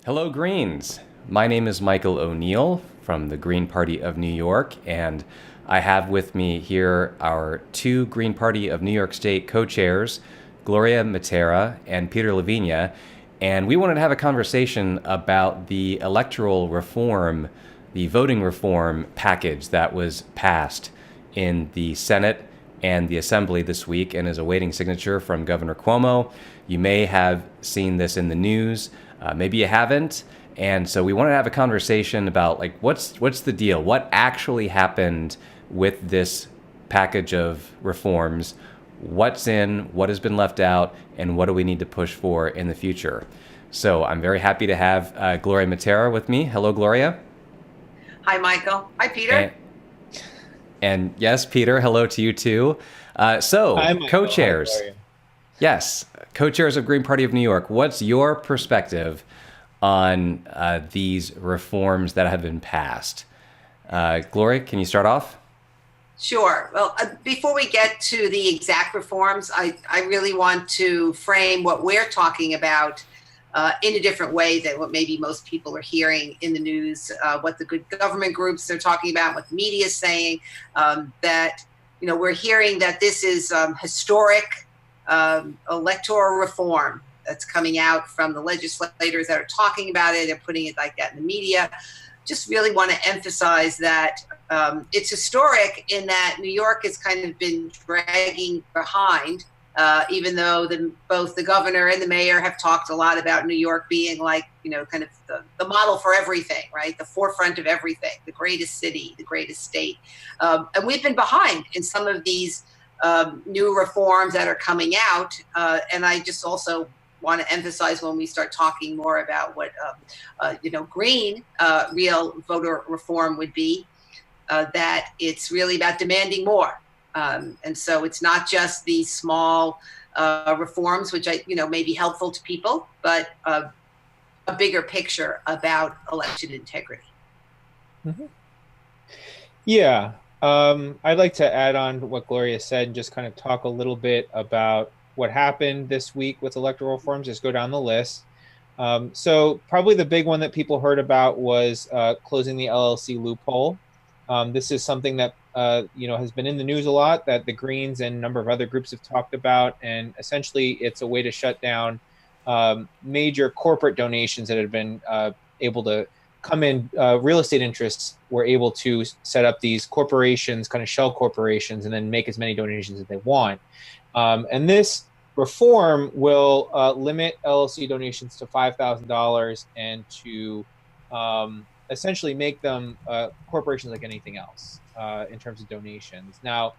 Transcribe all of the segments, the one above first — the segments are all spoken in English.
Hello, Greens. My name is Michael O'Neill from the Green Party of New York, and I have with me here our two Green Party of New York State co-chairs, Gloria Mattera and Peter LaVenia, and we wanted to have a conversation about the electoral reform, the voting reform package that was passed in the Senate and the Assembly this week and is awaiting signature from Governor Cuomo. You may have seen this in the news. Maybe you haven't. And so we wanted to have a conversation about like what's the deal? What actually happened with this package of reforms? What's in, what has been left out, and what do we need to push for in the future? So I'm very happy to have Gloria Mattera with me. Hello, Gloria. Hi, Michael. Hi, And, Peter. and yes, Peter, hello to you too. So, Hi, Michael. Hi, co-chairs. Gloria. Yes, co-chairs of Green Party of New York. What's your perspective on these reforms that have been passed? Gloria, can you start off? Sure. Well, before we get to the exact reforms, I really want to frame what we're talking about in a different way than what maybe most people are hearing in the news, what the good government groups are talking about, what the media is saying, that, we're hearing that this is historic electoral reform that's coming out from the legislators that are talking about it. They're putting it like that in the media. Just really want to emphasize that it's historic in that New York has kind of been dragging behind, even though both the governor and the mayor have talked a lot about New York being like, kind of the model for everything, right? The forefront of everything, the greatest city, the greatest state. And we've been behind in some of these new reforms that are coming out. And I just also want to emphasize when we start talking more about what, green real voter reform would be, that it's really about demanding more. And so it's not just these small reforms, which may be helpful to people, but a bigger picture about election integrity. Mhm. Yeah, I'd like to add on to what Gloria said and just kind of talk a little bit about what happened this week with electoral reforms. Just go down the list. So probably the big one that people heard about was closing the LLC loophole. This is something that has been in the news a lot, that the Greens and a number of other groups have talked about, and essentially it's a way to shut down major corporate donations that had been able to come in. Real estate interests were able to set up these corporations, kind of shell corporations, and then make as many donations as they want. And this reform will limit LLC donations to $5,000 and to essentially make them corporations like anything else in terms of donations. Now,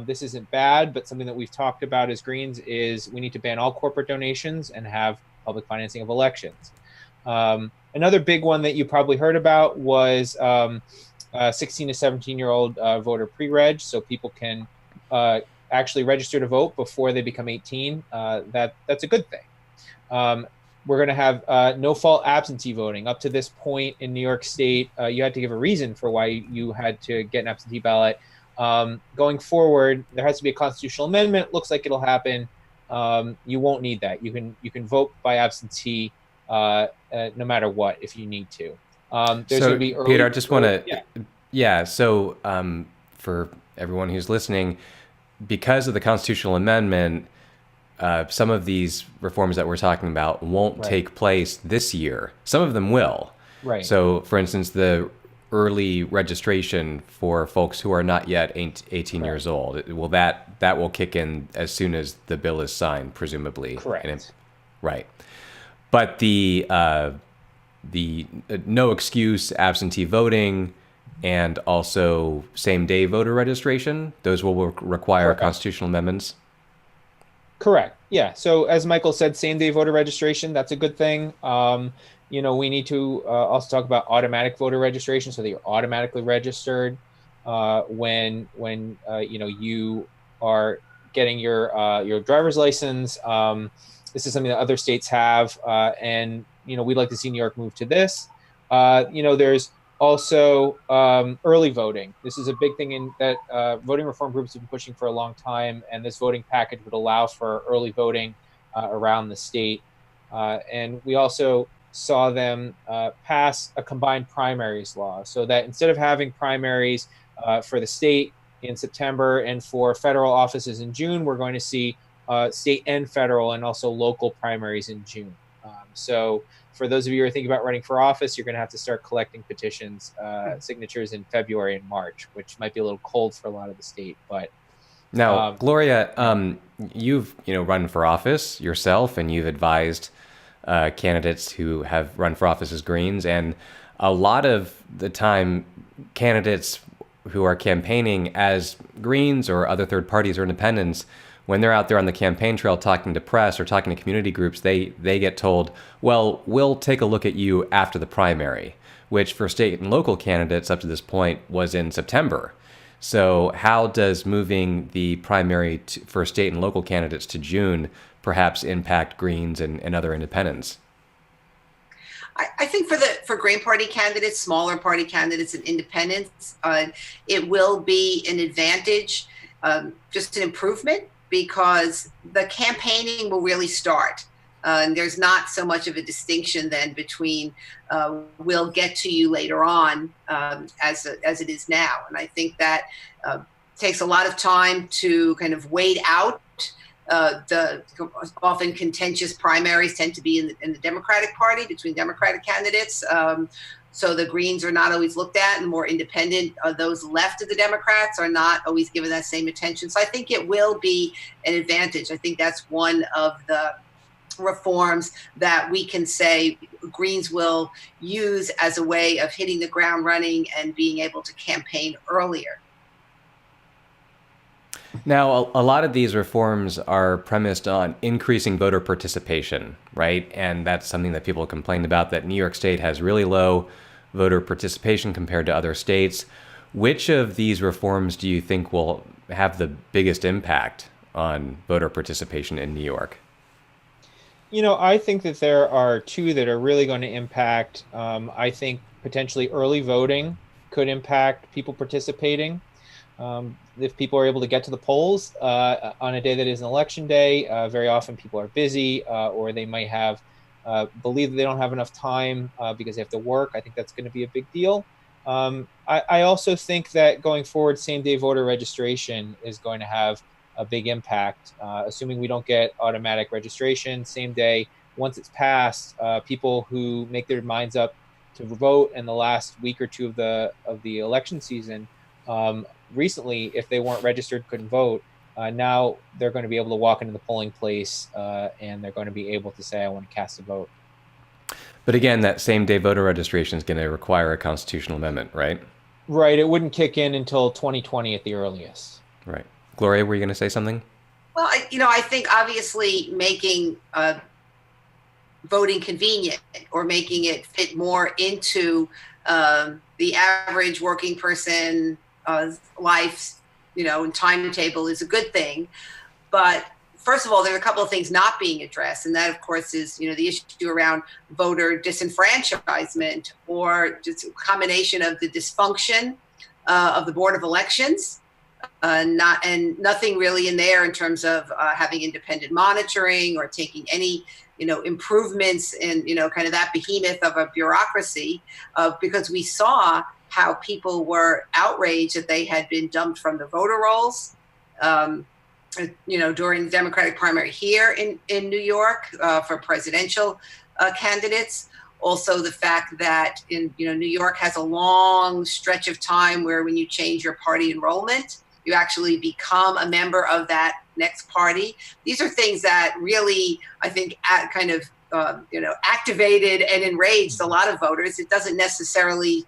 this isn't bad, but something that we've talked about as Greens is we need to ban all corporate donations and have public financing of elections. Another big one that you probably heard about was 16 to 17-year-old voter pre-reg, so people can actually register to vote before they become 18. That's a good thing. We're going to have no-fault absentee voting. Up to this point in New York State, you had to give a reason for why you had to get an absentee ballot. Going forward, there has to be a constitutional amendment. Looks like it'll happen. You won't need that. You can vote by absentee no matter what if you need to. There's going to be Peter, I just want to, yeah. yeah. So for everyone who's listening, because of the constitutional amendment, some of these reforms that we're talking about won't take place this year. Some of them will. Right. So, for instance, the early registration for folks who are not yet 18 years old, that will kick in as soon as the bill is signed, presumably. Correct. Right. But the no excuse absentee voting and also same day voter registration, those will require constitutional amendments. Correct. Yeah. So as Michael said, same day voter registration, that's a good thing. We need to also talk about automatic voter registration, so that you're automatically registered when you are getting your driver's license. This is something that other states have, and we'd like to see New York move to this. There's also early voting. This is a big thing in that voting reform groups have been pushing for a long time, and this voting package would allow for early voting around the state. And we also saw them pass a combined primaries law, so that instead of having primaries for the state in September and for federal offices in June, we're going to see state and federal and also local primaries in June. So for those of you who are thinking about running for office, you're going to have to start collecting petitions, signatures in February and March, which might be a little cold for a lot of the state. But now, Gloria, you've run for office yourself, and you've advised candidates who have run for office as Greens, and a lot of the time, candidates who are campaigning as Greens or other third parties or independents, when they're out there on the campaign trail talking to press or talking to community groups, they get told, well, we'll take a look at you after the primary, which for state and local candidates up to this point was in September. So how does moving the primary for state and local candidates to June perhaps impact Greens and other independents? I think for Green Party candidates, smaller party candidates, and independents, it will be an advantage, just an improvement, because the campaigning will really start. And there's not so much of a distinction then between we'll get to you later on as it is now. And I think that takes a lot of time to kind of wait out. The often contentious primaries tend to be in the Democratic Party, between Democratic candidates. So the Greens are not always looked at, and more independent, those left of the Democrats are not always given that same attention. So I think it will be an advantage. I think that's one of the reforms that we can say Greens will use as a way of hitting the ground running and being able to campaign earlier. Now, a lot of these reforms are premised on increasing voter participation, right? And that's something that people complained about, that New York State has really low voter participation compared to other states. Which of these reforms do you think will have the biggest impact on voter participation in New York? I think that there are two that are really going to impact. I think potentially early voting could impact people participating. If people are able to get to the polls on a day that is an election day, very often people are busy or they might have believe that they don't have enough time because they have to work. I think that's going to be a big deal. I also think that going forward, same-day voter registration is going to have a big impact, assuming we don't get automatic registration same day. Once it's passed, people who make their minds up to vote in the last week or two of the election season, recently, if they weren't registered, couldn't vote. Now they're going to be able to walk into the polling place and they're going to be able to say, I want to cast a vote. But again, that same-day voter registration is going to require a constitutional amendment, right? Right. It wouldn't kick in until 2020 at the earliest. Right. Gloria, were you going to say something? Well, I think obviously making voting convenient or making it fit more into the average working person life, and timetable is a good thing. But first of all, there are a couple of things not being addressed. And that, of course, is, the issue around voter disenfranchisement, or just a combination of the dysfunction of the Board of Elections, nothing really in there in terms of having independent monitoring or taking any, improvements in, kind of that behemoth of a bureaucracy, because we saw how people were outraged that they had been dumped from the voter rolls, during the Democratic primary here in New York for presidential candidates. Also, the fact that New York has a long stretch of time where when you change your party enrollment, you actually become a member of that next party. These are things that really, I think, activated and enraged a lot of voters. It doesn't necessarily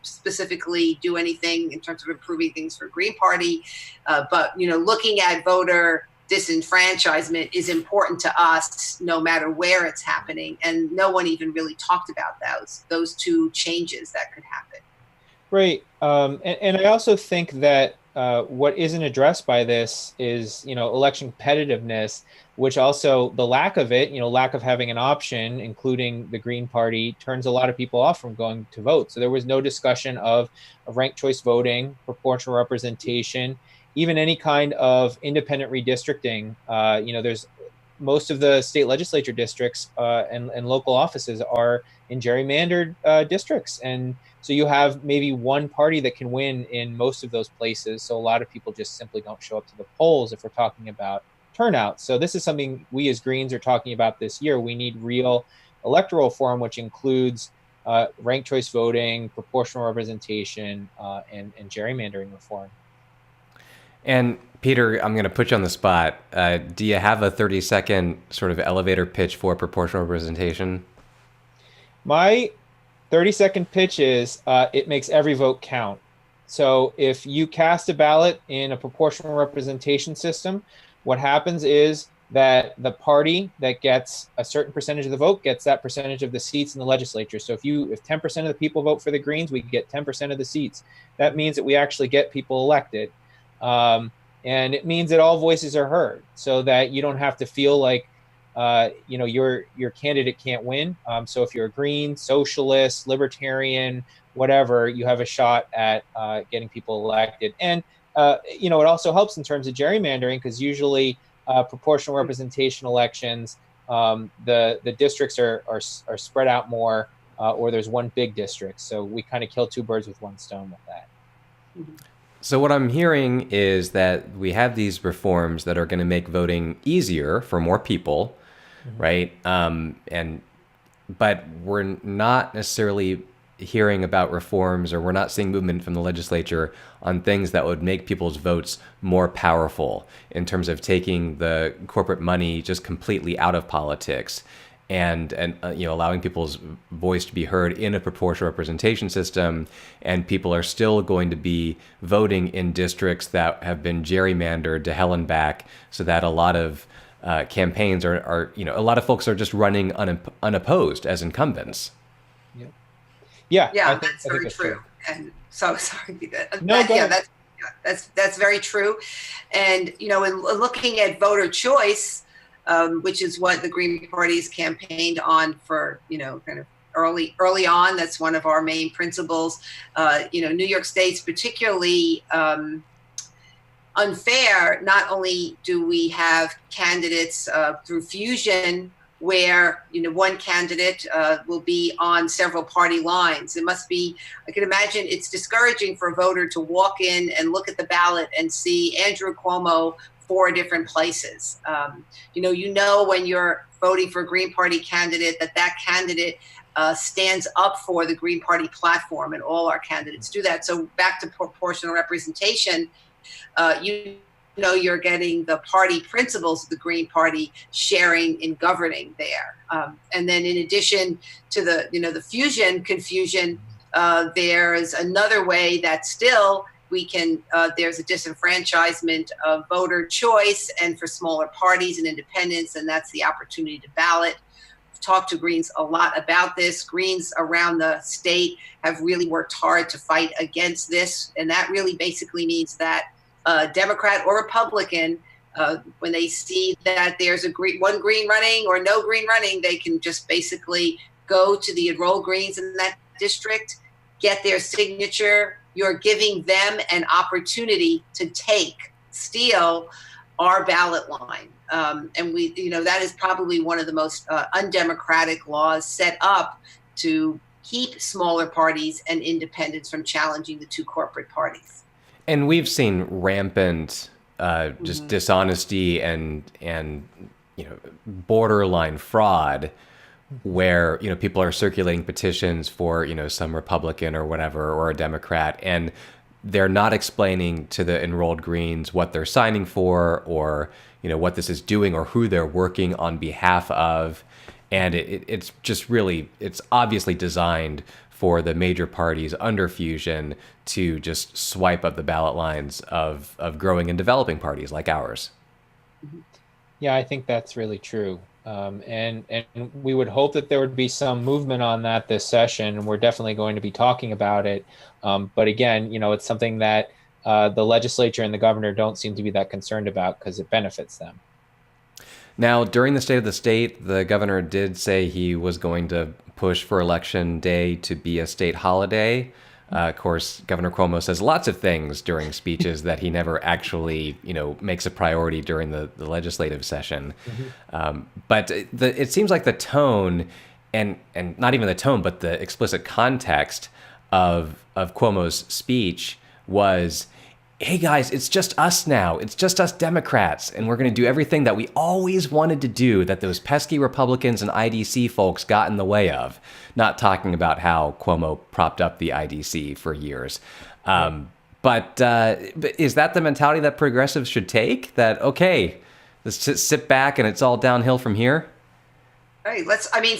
specifically do anything in terms of improving things for Green Party, but looking at voter disenfranchisement is important to us no matter where it's happening, and no one even really talked about those two changes that could happen. Right. And I also think that what isn't addressed by this is, election competitiveness, which also the lack of it, lack of having an option, including the Green Party, turns a lot of people off from going to vote. So there was no discussion of ranked choice voting, proportional representation, even any kind of independent redistricting. There's most of the state legislature districts and local offices are in gerrymandered districts. And so you have maybe one party that can win in most of those places. So a lot of people just simply don't show up to the polls if we're talking about turnout. So this is something we as Greens are talking about this year. We need real electoral reform, which includes ranked choice voting, proportional representation, and gerrymandering reform. And Peter, I'm going to put you on the spot. Do you have a 30-second sort of elevator pitch for proportional representation? My 30-second pitch is it makes every vote count. So if you cast a ballot in a proportional representation system, what happens is that the party that gets a certain percentage of the vote gets that percentage of the seats in the legislature. So if 10% of the people vote for the Greens, we get 10% of the seats. That means that we actually get people elected. And it means that all voices are heard, so that you don't have to feel like your candidate can't win. So if you're a Green, socialist, libertarian, whatever, you have a shot at getting people elected. And it also helps in terms of gerrymandering, because usually proportional representation elections, the districts are spread out more, or there's one big district. So we kind of kill two birds with one stone with that. So what I'm hearing is that we have these reforms that are going to make voting easier for more people, right? But we're not necessarily hearing about reforms, or we're not seeing movement from the legislature on things that would make people's votes more powerful in terms of taking the corporate money just completely out of politics, and allowing people's voice to be heard in a proportional representation system. And people are still going to be voting in districts that have been gerrymandered to hell and back, so that a lot of campaigns are a lot of folks are just running unopposed as incumbents. Yeah, that's very true. And so sorry. That's very true. And in looking at voter choice, which is what the Green Party's campaigned on for, kind of early on. That's one of our main principles. New York State's particularly unfair. Not only do we have candidates through fusion, where one candidate will be on several party lines. It must be, I can imagine it's discouraging for a voter to walk in and look at the ballot and see Andrew Cuomo 4 different places. When you're voting for a Green Party candidate, that candidate stands up for the Green Party platform, and all our candidates do that. So back to proportional representation, you're getting the party principles of the Green Party sharing in governing there. And then in addition to the fusion confusion, there's another way that still we can, there's a disenfranchisement of voter choice and for smaller parties and independents, and that's the opportunity to ballot. I've talked to Greens a lot about this. Greens around the state have really worked hard to fight against this, and that really basically means that Democrat or Republican, when they see that there's one Green running or no Green running, they can just basically go to the enrolled Greens in that district, get their signature. You're giving them an opportunity to steal our ballot line. And that is probably one of the most undemocratic laws set up to keep smaller parties and independents from challenging the 2 corporate parties. And we've seen rampant just dishonesty and borderline fraud, where people are circulating petitions for some Republican or whatever, or a Democrat, and they're not explaining to the enrolled Greens what they're signing for, or what this is doing, or who they're working on behalf of. And it's just really, it's obviously designed for the major parties under fusion to just swipe up the ballot lines of growing and developing parties like ours. Yeah, I think that's really true. And we would hope that there would be some movement on that this session, and we're definitely going to be talking about it. But again, it's something that the legislature and the governor don't seem to be that concerned about, because it benefits them. Now, during the State of the State, the governor did say he was going to push for Election Day to be a state holiday. Of course, Governor Cuomo says lots of things during speeches that he never actually, makes a priority during the legislative session. But it seems like the tone, and not even the tone, but the explicit context of Cuomo's speech was, hey guys, it's just us now. It's just us Democrats, and we're going to do everything that we always wanted to do that those pesky Republicans and IDC folks got in the way of. Not talking about how Cuomo propped up the IDC for years. But is that the mentality that progressives should take? That, okay, let's just sit back and it's all downhill from here? Right.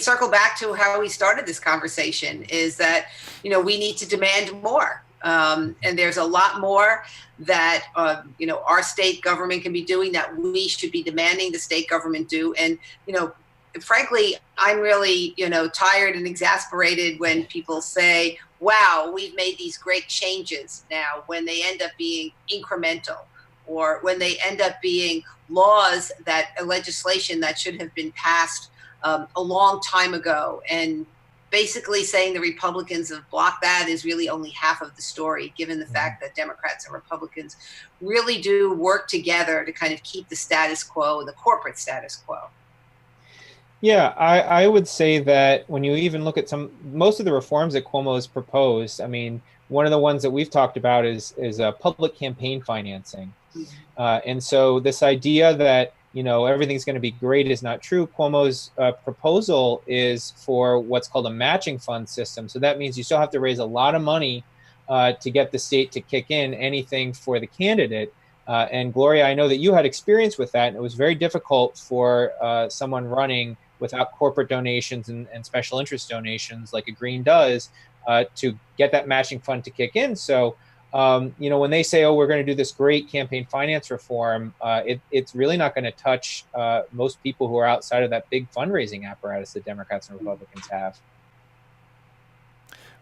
Circle back to how we started this conversation, is that, we need to demand more. And there's a lot more that, our state government can be doing that we should be demanding the state government do. And, frankly, I'm really, tired and exasperated when people say, wow, we've made these great changes now, when they end up being incremental, or when they end up being laws legislation that should have been passed a long time ago. And basically saying the Republicans have blocked that is really only half of the story, given the fact that Democrats and Republicans really do work together to kind of keep the status quo, the corporate status quo. Yeah, I would say that when you even look at most of the reforms that Cuomo has proposed, one of the ones that we've talked about is public campaign financing. And so this idea that everything's going to be great is not true. Cuomo's proposal is for what's called a matching fund system. So that means you still have to raise a lot of money to get the state to kick in anything for the candidate. And Gloria, I know that you had experience with that, and it was very difficult for someone running without corporate donations and special interest donations like a Green does to get that matching fund to kick in. So when they say, oh, we're going to do this great campaign finance reform, it's really not going to touch most people who are outside of that big fundraising apparatus that Democrats and Republicans have.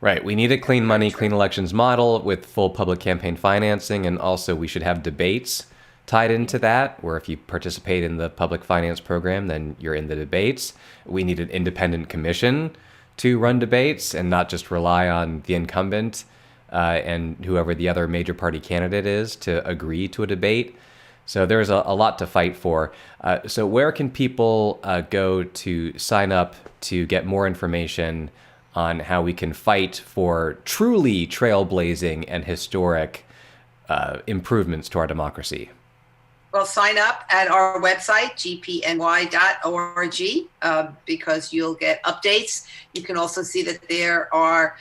Right. We need a clean money, clean elections model with full public campaign financing. And also we should have debates tied into that, where if you participate in the public finance program, then you're in the debates. We need an independent commission to run debates and not just rely on the incumbent and whoever the other major party candidate is to agree to a debate. So there's a lot to fight for. So where can people go to sign up to get more information on how we can fight for truly trailblazing and historic improvements to our democracy? Well, sign up at our website, gpny.org, because you'll get updates. You can also see that there are,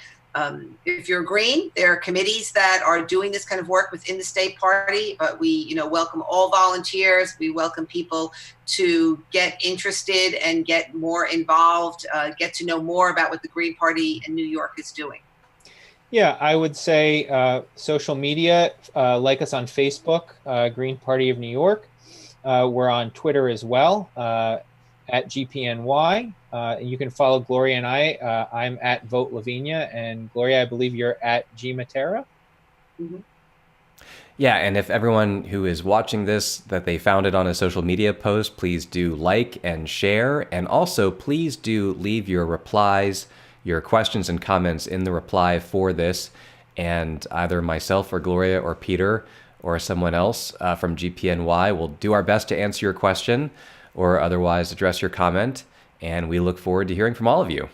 if you're green, there are committees that are doing this kind of work within the state party, but we, welcome all volunteers. We welcome people to get interested and get more involved, get to know more about what the Green Party in New York is doing. Yeah, I would say social media, like us on Facebook, Green Party of New York. We're on Twitter as well, at GPNY. You can follow Gloria and I. I'm at Vote LaVenia, and Gloria, I believe you're at G Mattera. Mm-hmm. Yeah, and if everyone who is watching this, that they found it on a social media post, please do like and share. And also, please do leave your replies, your questions and comments in the reply for this, and either myself or Gloria or Peter or someone else from GPNY will do our best to answer your question or otherwise address your comment, and we look forward to hearing from all of you.